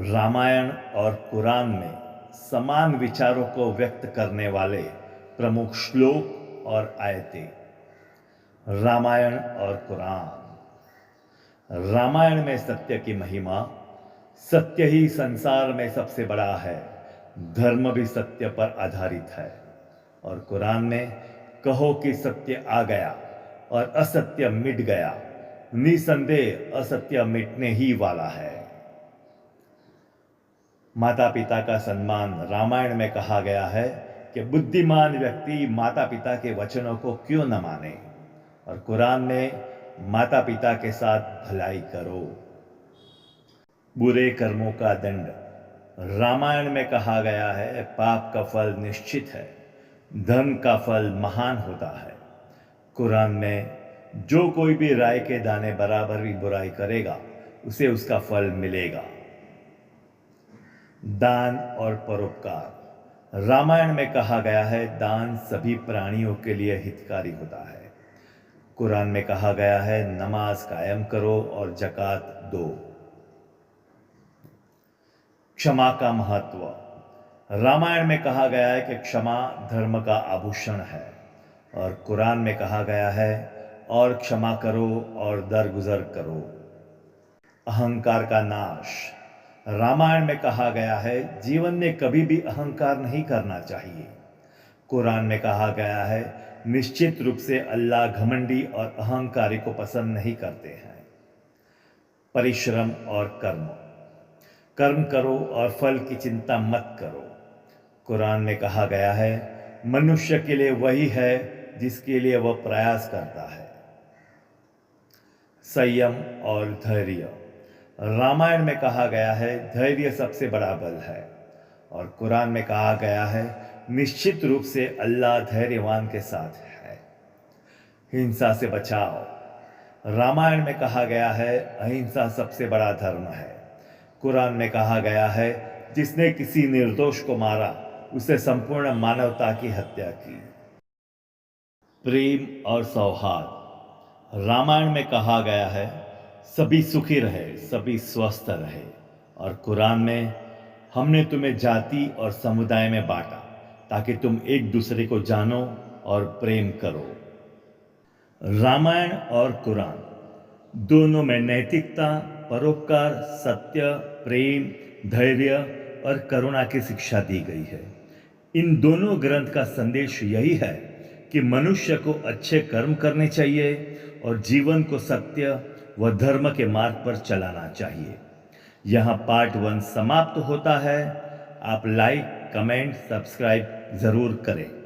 रामायण और कुरान में समान विचारों को व्यक्त करने वाले प्रमुख श्लोक और आयतें। रामायण और कुरान। रामायण में सत्य की महिमा, सत्य ही संसार में सबसे बड़ा है, धर्म भी सत्य पर आधारित है। और कुरान में कहो कि सत्य आ गया और असत्य मिट गया, निसंदेह असत्य मिटने ही वाला है। माता पिता का सम्मान रामायण में कहा गया है कि बुद्धिमान व्यक्ति माता पिता के वचनों को क्यों न माने, और कुरान में माता पिता के साथ भलाई करो। बुरे कर्मों का दंड रामायण में कहा गया है, पाप का फल निश्चित है, धर्म का फल महान होता है। कुरान में जो कोई भी राय के दाने बराबर भी बुराई करेगा उसे उसका फल मिलेगा। दान और परोपकार रामायण में कहा गया है, दान सभी प्राणियों के लिए हितकारी होता है। कुरान में कहा गया है, नमाज कायम करो और जकात दो। क्षमा का महत्व रामायण में कहा गया है कि क्षमा धर्म का आभूषण है, और कुरान में कहा गया है, और क्षमा करो और दरगुजर करो। अहंकार का नाश रामायण में कहा गया है, जीवन में कभी भी अहंकार नहीं करना चाहिए। कुरान में कहा गया है, निश्चित रूप से अल्लाह घमंडी और अहंकारी को पसंद नहीं करते हैं। परिश्रम और कर्म करो और फल की चिंता मत करो। कुरान में कहा गया है, मनुष्य के लिए वही है जिसके लिए वह प्रयास करता है। संयम और धैर्य रामायण में कहा गया है, धैर्य सबसे बड़ा बल है, और कुरान में कहा गया है, निश्चित रूप से अल्लाह धैर्यवान के साथ है। हिंसा से बचाओ रामायण में कहा गया है, अहिंसा सबसे बड़ा धर्म है। कुरान में कहा गया है, जिसने किसी निर्दोष को मारा उसे संपूर्ण मानवता की हत्या की। प्रेम और सौहार्द रामायण में कहा गया है, सभी सुखी रहे, सभी स्वस्थ रहे, और कुरान में हमने तुम्हें जाति और समुदाय में बांटा ताकि तुम एक दूसरे को जानो और प्रेम करो। रामायण और कुरान दोनों में नैतिकता, परोपकार, सत्य, प्रेम, धैर्य और करुणा की शिक्षा दी गई है। इन दोनों ग्रंथ का संदेश यही है कि मनुष्य को अच्छे कर्म करने चाहिए और जीवन को सत्य व धर्म के मार्ग पर चलाना चाहिए। यहाँ पार्ट 1 समाप्त होता है। आप लाइक, कमेंट, सब्सक्राइब जरूर करें।